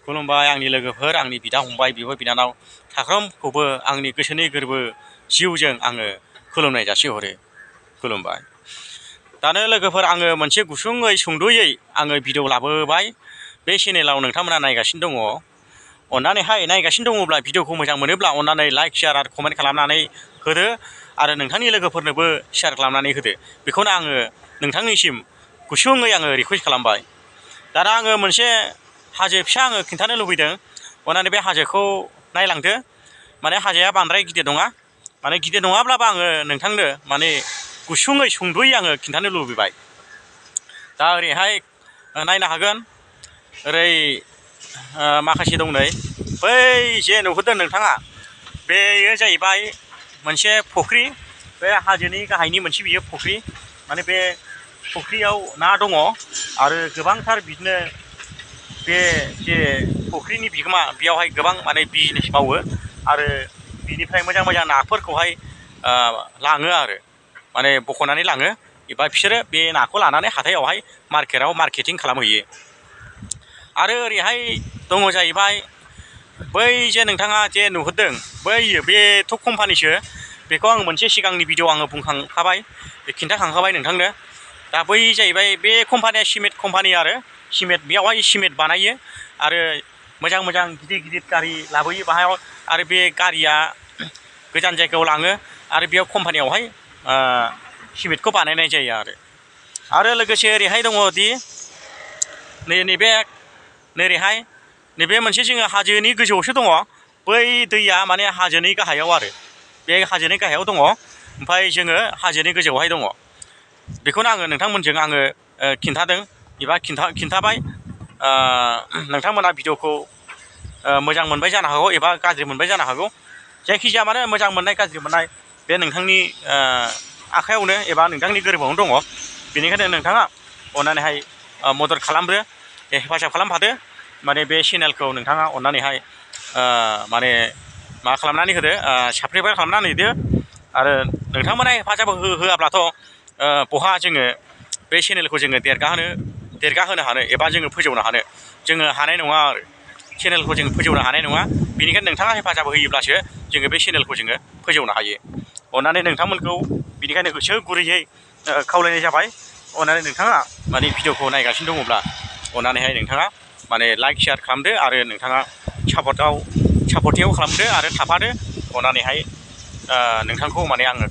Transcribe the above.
खुलुमबाय आंनि लोगोफोर, आंनि बिदा फंबाय, बिब' बिनानाव साफ्रोमखौबो आंनि गोसोनि गोरबो जिउजों आङो खुलुमनाय जासिहरो। खुलुमबाय। दानो लोगोफोर, आङो मोनसे गुसुङै सुंद'यै आङो भिडिअ लाबोबाय। बे चेनेलाव नोंथांमोना नायगासिनो दङ। अन्नानैहाय नायगासिनो दङब्ला भिडिअखौ मोजां मोनोब्ला अन्नानै लाइक, शेयार आरो कमेन्ट खालामनानै होदो आरो नोंथांनि लोगोफोरनोबो शेयार खालामनानै होदो। बेखौनो आङो नोंथांनिसिम गुसुङै आङो रिकुवेस्ट खालामबाय। दाना आङो मोनसे हाजो फिसा आङो खिन्थानो लुबैदों। अन्नानै बे हाजोखौ नायलांदो। माने हाजोआ बांद्राय गिदिर नङा, माने गिदिर नङाब्लाबो आङो नोंथांनो माने गुसुङै सुंद'यै आङो खिन्थानो लुबैबाय। दा ओरैहाय नायनो हागोन, ओरै माखासे दं नै, बै जे नुहुरदों नोंथाङा, बेयो जाहैबाय मोनसे फुख्रि। बे हाजोनि गाहायनि मोनसे बियो फुख्रि। माने बे फुख्रियाव ना दङ आरो गोबांथार बिदिनो बे जे फुख्रिनि बिगोमा बेयावहाय गोबां माने बिजनेस मावो आरो बिनिफ्राय मोजां मोजां नाफोरखौहाय लाङो आरो माने बख'नानै लाङो एबा बिसोरो बे नाखौ लानानै हाथायावहाय मार्केटाव मार्केटिं खालामहैयो। आरो ओरैहाय दङ जाहैबाय बै जे नोंथाङा जे नुहुरदों, बेथ' कम्पानिसो। बेखौ आं मोनसे सिगांनि भिडिअ आङो बुंखांखाबाय, खिन्थाखांखाबाय नोंथांनो। दा बै जाहैबाय बे कम्पानिया सिमेन्ट कम्पानि आरो सिमेन्ट, बेयावहाय सिमेन्ट बानायो आरो मोजां मोजां गिदिर गिदिर गारि लाबोयो बाहाय। आरो बे गारिया गोजान जायगायाव लाङो आरो बेयाव कम्पानियावहाय सिमेन्टखौ बानायनाय जायो आरो लोगोसे ओरैहाय दङदि नैबे मोनसे जोङो हाजोनि गोजौआवसो दङ। बै दैया माने हाजोनि गाहायाव आरो बे हाजोनि गाहायाव दङ, ओमफ्राय जोङो हाजोनि गोजौआवहाय दङ। बेखौनो आङो नोंथांमोनजों आङो खिन्थादों एबा खिन्थाबाय। नोंथांमोना भिडिअखौ मोजां मोनबाय जानो हागौ एबा गाज्रि मोनबाय जानो हागौ। जायखिजाया माने मोजां मोननाय गाज्रि मोननाय बे नोंथांनि आखायावनो एबा नोंथांनि गोरबोआवनो दङ। बेनिखायनो नोंथाङा अन्नानैहाय मदद खालामदो, हेफाजाब खालामफादो। माने बे चेनेलखौ नोंथाङा अन्नानैहाय माने मा खालामनानै होदो, साबस्क्राइब खालामनानै होदो। आरो नोंथांमोना हेफाजाब होआब्लाथ' बहा जोङो बे चेनेलखौ जोङो देरगाहोनो हानो एबा जोङो फोजौनो हानो। जोङो हानाय नङा आरो चेनेलखौ जोङो फोजौनो हानाय नङा। बेनिखायनो नोंथाङा हेफाजाब होयोब्लासो जोङो बे चेनेलखौ जोङो फोजौनो हायो। अन्नानै नोंथांमोनखौ बिनिखायनो गोसो गुरैयै खावलायनाय जाबाय। अन्नानै नोंथाङा माने भिडिअखौ नायगासिनो दङब्ला अन्नानैहाय नोंथाङा माने लाइक शेयार खालामदो आरो नोंथाङा सापर्टियाव खालामदो आरो थाफादो। अन्नानैहाय नोंथांखौ माने आङो